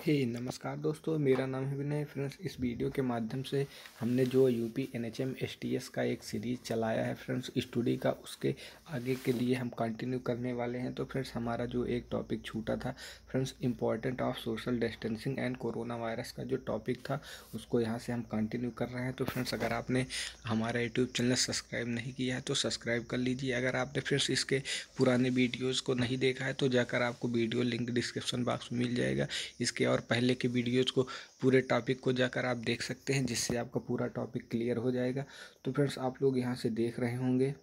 नमस्कार दोस्तों, मेरा नाम है विनय। फ्रेंड्स, इस वीडियो के माध्यम से हमने जो यूपी एनएचएम एसटीएस का एक सीरीज़ चलाया है फ्रेंड्स स्टडी का, उसके आगे के लिए हम कंटिन्यू करने वाले हैं। तो फ्रेंड्स, हमारा जो एक टॉपिक छूटा था friends, important of social distancing and corona virus का जो टॉपिक था उसको यहाँ से हम कंटिन्यू कर रहे हैं। तो फ्रेंड्स, अगर आपने हमारा यूट्यूब चैनल सब्सक्राइब नहीं किया है तो सब्सक्राइब कर लीजिए। अगर आपने फ्रेंड्स इसके पुराने वीडियोज़ को नहीं देखा है तो जाकर आपको वीडियो लिंक डिस्क्रिप्शन बॉक्स में मिल जाएगा। इसके और पहले के वीडियोज़ को, पूरे टॉपिक को जाकर आप देख सकते हैं, जिससे आपका पूरा टॉपिक क्लियर हो जाएगा। तो फ्रेंड्स, आप लोग यहाँ से देख रहे होंगे,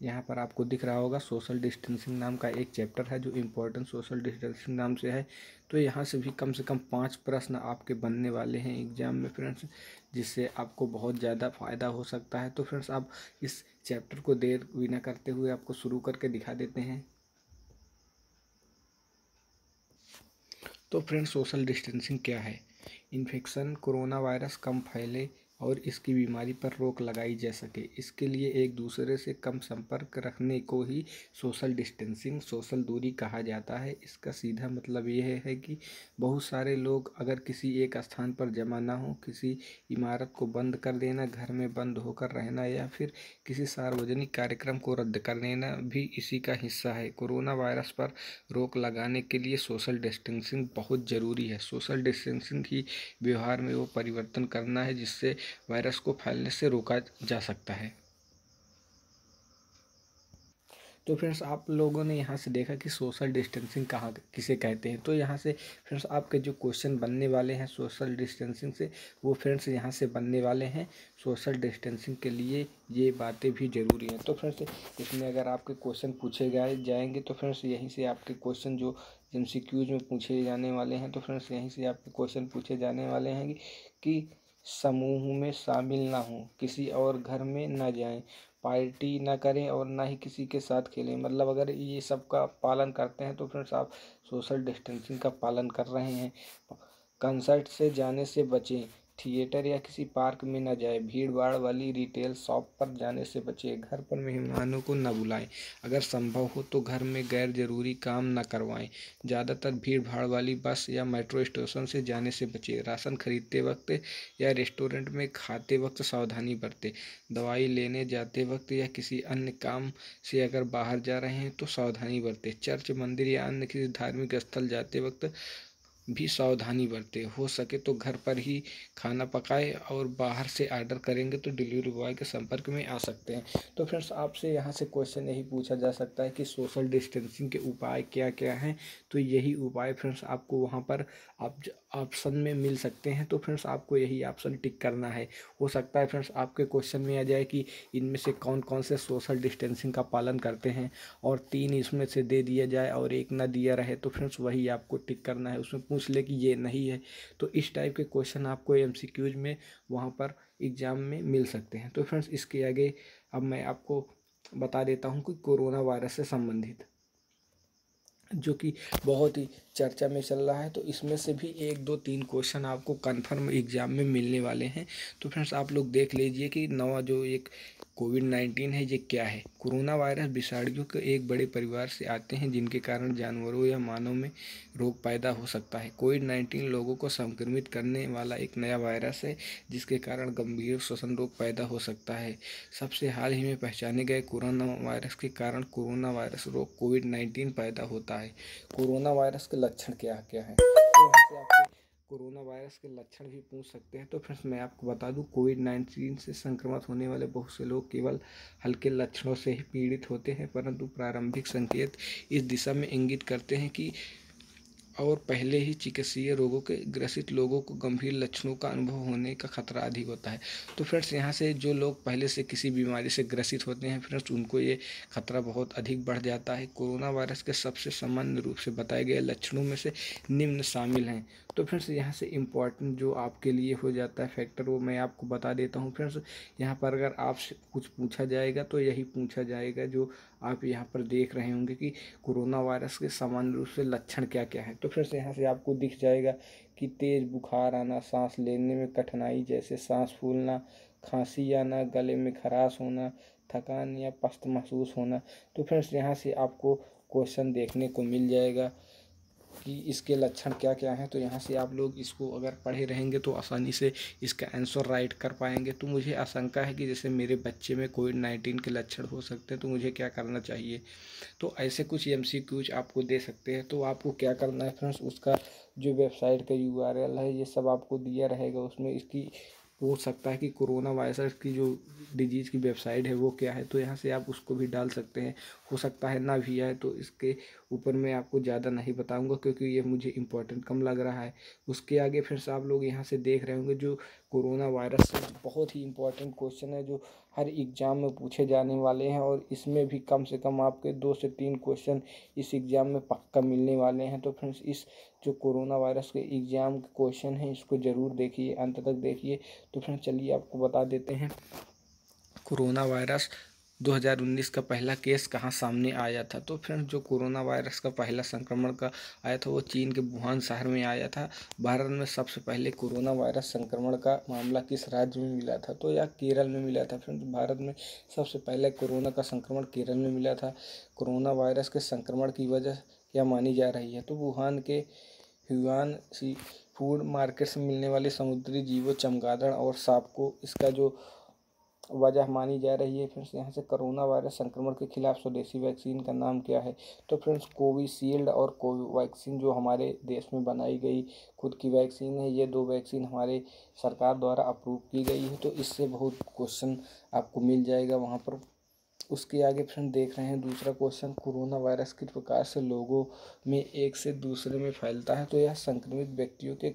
यहाँ पर आपको दिख रहा होगा सोशल डिस्टेंसिंग नाम का एक चैप्टर है जो इम्पोर्टेंट सोशल डिस्टेंसिंग नाम से है। तो यहाँ से भी कम से कम 5 प्रश्न आपके बनने वाले हैं एग्जाम में फ्रेंड्स, जिससे आपको बहुत ज़्यादा फ़ायदा हो सकता है। तो फ्रेंड्स, आप इस चैप्टर को देर बिना करते हुए आपको शुरू करके दिखा देते हैं। तो फ्रेंड्स, सोशल डिस्टेंसिंग क्या है? इन्फेक्शन कोरोना वायरस कम फैले और इसकी बीमारी पर रोक लगाई जा सके, इसके लिए एक दूसरे से कम संपर्क रखने को ही सोशल डिस्टेंसिंग, सोशल दूरी कहा जाता है। इसका सीधा मतलब यह है कि बहुत सारे लोग अगर किसी एक स्थान पर जमा ना हो, किसी इमारत को बंद कर देना, घर में बंद होकर रहना या फिर किसी सार्वजनिक कार्यक्रम को रद्द कर देना भी इसी का हिस्सा है। कोरोना वायरस पर रोक लगाने के लिए सोशल डिस्टेंसिंग बहुत ज़रूरी है। सोशल डिस्टेंसिंग ही व्यवहार में वो परिवर्तन करना है जिससे वायरस को फैलने से रोका जा सकता है। तो फ्रेंड्स, आप लोगों ने यहाँ से देखा कि सोशल डिस्टेंसिंग कहाँ किसे कहते हैं। तो यहाँ से फ्रेंड्स, आपके जो क्वेश्चन बनने वाले हैं सोशल डिस्टेंसिंग से, वो फ्रेंड्स यहाँ से बनने वाले हैं। सोशल डिस्टेंसिंग के लिए ये बातें भी ज़रूरी हैं। तो फ्रेंड्स, इसमें अगर आपके क्वेश्चन पूछे जाएंगे तो फ्रेंड्स यहीं से आपके क्वेश्चन जो एमसीक्यूज में पूछे जाने वाले हैं, तो फ्रेंड्स यहीं से आपके क्वेश्चन पूछे जाने वाले हैं कि समूह में शामिल ना हों, किसी और घर में ना जाएं, पार्टी ना करें और ना ही किसी के साथ खेलें। मतलब अगर ये सब का पालन करते हैं तो फ्रेंड्स आप सोशल डिस्टेंसिंग का पालन कर रहे हैं। कंसर्ट से जाने से बचें, थिएटर या किसी पार्क में न जाएं, भीड़ भाड़ वाली रिटेल शॉप पर जाने से बचें, घर पर मेहमानों को न बुलाएं, अगर संभव हो तो घर में गैर जरूरी काम न करवाएं, ज़्यादातर भीड़ भाड़ वाली बस या मेट्रो स्टेशन से जाने से बचें, राशन खरीदते वक्त या रेस्टोरेंट में खाते वक्त सावधानी बरतें, दवाई लेने जाते वक्त या किसी अन्य काम से अगर बाहर जा रहे हैं तो सावधानी बरतें, चर्च, मंदिर या अन्य किसी धार्मिक स्थल जाते वक्त भी सावधानी बरतें, हो सके तो घर पर ही खाना पकाएं और बाहर से ऑर्डर करेंगे तो डिलीवरी बॉय के संपर्क में आ सकते हैं। तो फ्रेंड्स, आपसे यहाँ से क्वेश्चन यही पूछा जा सकता है कि सोशल डिस्टेंसिंग के उपाय क्या क्या हैं। तो यही उपाय फ्रेंड्स आपको वहाँ पर आप ऑप्शन में मिल सकते हैं। तो फ्रेंड्स, आपको यही ऑप्शन टिक करना है। हो सकता है फ्रेंड्स आपके क्वेश्चन में आ जाए कि इनमें से कौन कौन से सोशल डिस्टेंसिंग का पालन करते हैं, और 3 इसमें से दे दिया जाए और एक ना दिया रहे, तो फ्रेंड्स वही आपको टिक करना है। उसमें पूछ ले कि ये नहीं है, तो इस टाइप के क्वेश्चन आपको एमसीक्यूज में वहाँ पर एग्ज़ाम में मिल सकते हैं। तो फ्रेंड्स, इसके आगे अब मैं आपको बता देता हूँ कि कोरोना वायरस से संबंधित जो कि बहुत ही चर्चा में चल रहा है, तो इसमें से भी 1 2 3 क्वेश्चन आपको कन्फर्म एग्जाम में मिलने वाले हैं। तो फ्रेंड्स, आप लोग देख लीजिए कि नवा जो एक कोविड-19 है ये क्या है। कोरोना वायरस विषाणुओं के एक बड़े परिवार से आते हैं जिनके कारण जानवरों या मानव में रोग पैदा हो सकता है। कोविड-19 लोगों को संक्रमित करने वाला एक नया वायरस है जिसके कारण गंभीर श्वसन रोग पैदा हो सकता है। सबसे हाल ही में पहचाने गए कोरोना वायरस के कारण कोरोना वायरस रोग कोविड-19 पैदा होता है। कोरोना वायरस के लक्षण क्या क्या हैं? तो यहाँ से आपके कोरोना वायरस के लक्षण भी पूछ सकते हैं। तो फ्रेंड्स, मैं आपको बता दूं, कोविड-19 से संक्रमित होने वाले बहुत से लोग केवल हल्के लक्षणों से ही पीड़ित होते हैं, परंतु प्रारंभिक संकेत इस दिशा में इंगित करते हैं कि और पहले ही चिकित्सीय रोगों के ग्रसित लोगों को गंभीर लक्षणों का अनुभव होने का खतरा अधिक होता है। तो फ्रेंड्स, यहाँ से जो लोग पहले से किसी बीमारी से ग्रसित होते हैं फ्रेंड्स, उनको ये खतरा बहुत अधिक बढ़ जाता है। कोरोना वायरस के सबसे सामान्य रूप से बताए गए लक्षणों में से निम्न शामिल हैं। तो फ्रेंड्स, यहाँ से इम्पॉर्टेंट जो आपके लिए हो जाता है फैक्टर, वो मैं आपको बता देता हूँ। फ्रेंड्स, यहाँ पर अगर आपसे कुछ पूछा जाएगा तो यही पूछा जाएगा जो आप यहाँ पर देख रहे होंगे कि कोरोना वायरस के सामान्य रूप से लक्षण क्या क्या है। तो फिर से यहाँ से आपको दिख जाएगा कि तेज़ बुखार आना, सांस लेने में कठिनाई जैसे सांस फूलना, खांसी आना, गले में खराश होना, थकान या पस्त महसूस होना। तो फ्रेंड्स, यहाँ से आपको क्वेश्चन देखने को मिल जाएगा कि इसके लक्षण क्या क्या हैं। तो यहाँ से आप लोग इसको अगर पढ़े रहेंगे तो आसानी से इसका आंसर राइट कर पाएंगे। तो मुझे आशंका है कि जैसे मेरे बच्चे में कोविड-19 के लक्षण हो सकते हैं तो मुझे क्या करना चाहिए। तो ऐसे कुछ MCQs आपको दे सकते हैं। तो आपको क्या करना है फ्रेंड्स, उसका जो वेबसाइट का URL है ये सब आपको दिया रहेगा। उसमें इसकी पूछ सकता है कि कोरोना वायरस की जो डिजीज़ की वेबसाइट है वो क्या है, तो यहाँ से आप उसको भी डाल सकते हैं। हो सकता है ना भी आए तो इसके ऊपर मैं आपको ज़्यादा नहीं बताऊंगा क्योंकि ये मुझे इम्पोर्टेंट कम लग रहा है। उसके आगे फिर से आप लोग यहाँ से देख रहे होंगे जो कोरोना वायरस से बहुत ही इम्पोर्टेंट क्वेश्चन है जो हर एग्ज़ाम में पूछे जाने वाले हैं, और इसमें भी कम से कम आपके 2 से 3 क्वेश्चन इस एग्ज़ाम में पक्का मिलने वाले हैं। तो फ्रेंड्स इस जो कोरोना वायरस के एग्ज़ाम के क्वेश्चन हैं इसको ज़रूर देखिए, अंत तक देखिए। तो फ्रेंड्स चलिए आपको बता देते हैं कोरोना वायरस 2019 का पहला केस कहाँ सामने आया था। तो फ्रेंड्स जो कोरोना वायरस का पहला संक्रमण का आया था वो चीन के वुहान शहर में आया था। भारत में सबसे पहले कोरोना वायरस संक्रमण का मामला किस राज्य में मिला था, तो यह केरल में मिला था। फ्रेंड्स भारत में सबसे पहले कोरोना का संक्रमण केरल में मिला था। कोरोना वायरस के संक्रमण की वजह क्या मानी जा रही है, तो वुहान के ह्यूआन सी फूड मार्केट से मिलने वाले समुद्री जीवों, चमगादड़ और सांप को इसका जो वजह मानी जा रही है। फ्रेंड्स यहाँ से कोरोना वायरस संक्रमण के खिलाफ स्वदेशी वैक्सीन का नाम क्या है, तो फ्रेंड्स कोविशील्ड और कोवैक्सीन जो हमारे देश में बनाई गई खुद की वैक्सीन है, ये 2 वैक्सीन हमारे सरकार द्वारा अप्रूव की गई है। तो इससे बहुत क्वेश्चन आपको मिल जाएगा वहाँ पर। उसके आगे फ्रेंड देख रहे हैं दूसरा क्वेश्चन, कोरोना वायरस किस प्रकार से लोगों में एक से दूसरे में फैलता है, तो यह संक्रमित व्यक्तियों के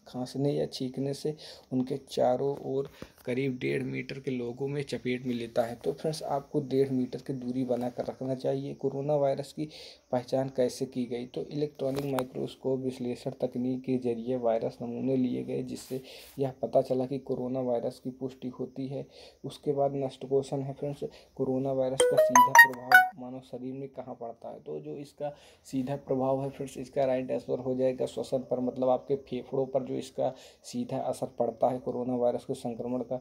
खांसने या छींकने से उनके चारों ओर करीब 1.5 मीटर के लोगों में चपेट में लेता है। तो फ्रेंड्स आपको 1.5 मीटर की दूरी बनाकर रखना चाहिए। कोरोना वायरस की पहचान कैसे की गई, तो इलेक्ट्रॉनिक माइक्रोस्कोप विश्लेषण तकनीक के जरिए वायरस नमूने लिए गए जिससे यह पता चला कि कोरोना वायरस की पुष्टि होती है। उसके बाद नेक्स्ट क्वेश्चन है फ्रेंड्स, कोरोना वायरस का सीधा प्रभाव मानव शरीर में कहाँ पड़ता है, तो जो इसका सीधा प्रभाव है फ्रेंड्स इसका राइट आंसर हो जाएगा श्वसन पर, मतलब आपके फेफड़ों पर जो इसका सीधा असर पड़ता है कोरोना वायरस के संक्रमण का।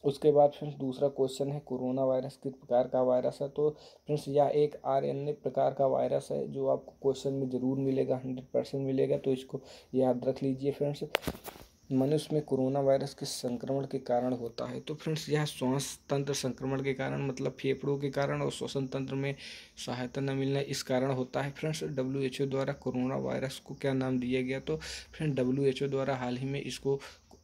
उसके बाद फ्रेंड्स दूसरा क्वेश्चन है, कोरोना वायरस किस प्रकार का वायरस है, तो फ्रेंड्स यह एक RNA प्रकार का वायरस है जो आपको क्वेश्चन में ज़रूर मिलेगा, 100% मिलेगा, तो इसको याद रख लीजिए। फ्रेंड्स मनुष्य में कोरोना वायरस के संक्रमण के कारण होता है, तो फ्रेंड्स यह श्वास तंत्र संक्रमण के कारण, मतलब फेफड़ों के कारण और श्वसन तंत्र में सहायता न मिलना इस कारण होता है। फ्रेंड्स WHO द्वारा कोरोना वायरस को क्या नाम दिया गया, तो फ्रेंड WHO द्वारा हाल ही में इसको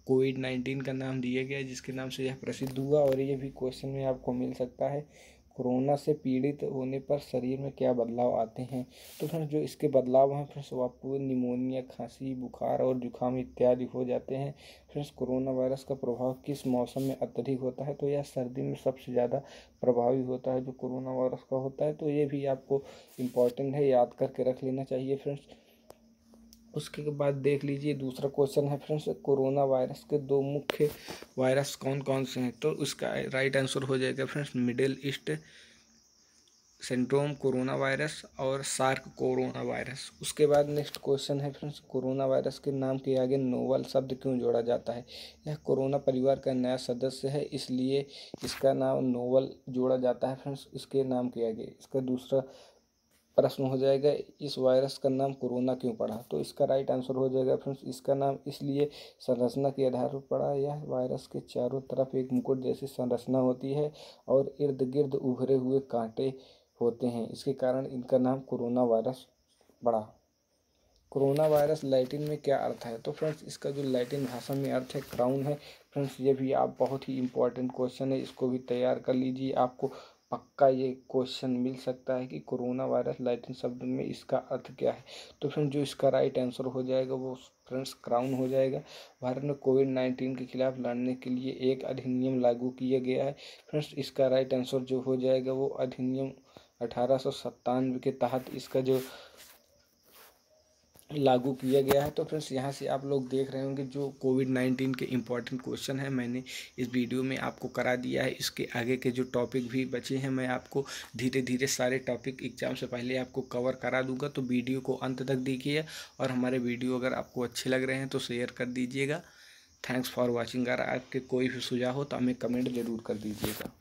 कोविड-19 का नाम दिया गया जिसके नाम से यह प्रसिद्ध हुआ। और ये भी क्वेश्चन में आपको मिल सकता है, कोरोना से पीड़ित होने पर शरीर में क्या बदलाव आते हैं, तो फ्रेंड्स जो इसके बदलाव हैं फ्रेंड्स वो आपको निमोनिया, खांसी, बुखार और जुकाम इत्यादि हो जाते हैं। फ्रेंड्स कोरोना वायरस का प्रभाव किस मौसम में अत्यधिक होता है, तो यह सर्दी में सबसे ज़्यादा प्रभावी होता है जो कोरोना वायरस का होता है। तो ये भी आपको इम्पॉर्टेंट है, याद करके रख लेना चाहिए फ्रेंड्स। उसके बाद देख लीजिए दूसरा क्वेश्चन है फ्रेंड्स, कोरोना वायरस के 2 मुख्य वायरस कौन कौन से हैं, तो उसका राइट आंसर हो जाएगा friends middle east syndrome corona virus और सार्क कोरोना वायरस। उसके बाद नेक्स्ट क्वेश्चन है फ्रेंड्स, कोरोना वायरस के नाम के आगे नोवल शब्द क्यों जोड़ा जाता है, यह कोरोना परिवार का नया सदस्य है इसलिए इसका नाम नोवल जोड़ा जाता है फ्रेंड्स इसके नाम के आगे। इसका दूसरा प्रश्न हो जाएगा, इस वायरस का नाम कोरोना क्यों पड़ा, तो इसका राइट आंसर हो जाएगा फ्रेंड्स इसका नाम इसलिए संरचना के आधार पर पड़ा। यह वायरस के चारों तरफ एक मुकुट जैसी संरचना होती है और इर्द गिर्द उभरे हुए कांटे होते हैं, इसके कारण इनका नाम कोरोना वायरस पड़ा। कोरोना वायरस लैटिन में क्या अर्थ है, तो फ्रेंड्स इसका जो लैटिन भाषा में अर्थ है क्राउन है। फ्रेंड्स ये भी आप बहुत ही इम्पोर्टेंट क्वेश्चन है, इसको भी तैयार कर लीजिए, आपको पक्का ये क्वेश्चन मिल सकता है कि कोरोना वायरस लैटिन शब्द में इसका अर्थ क्या है। तो फ्रेंड्स जो इसका राइट आंसर हो जाएगा वो फ्रेंड्स क्राउन हो जाएगा। भारत में कोविड-19 के खिलाफ लड़ने के लिए एक अधिनियम लागू किया गया है। फ्रेंड्स इसका राइट आंसर जो हो जाएगा वो अधिनियम 1897 के तहत इसका जो लागू किया गया है। तो फ्रेंड्स यहाँ से आप लोग देख रहे होंगे जो कोविड-19 के इम्पॉर्टेंट क्वेश्चन है मैंने इस वीडियो में आपको करा दिया है। इसके आगे के जो टॉपिक भी बचे हैं मैं आपको धीरे धीरे सारे टॉपिक एग्जाम से पहले आपको कवर करा दूंगा, तो वीडियो को अंत तक देखिए और हमारे वीडियो अगर आपको अच्छे लग रहे हैं तो शेयर कर दीजिएगा। Thanks for watching. अगर आपके कोई भी सुझाव हो तो हमें कमेंट ज़रूर कर दीजिएगा।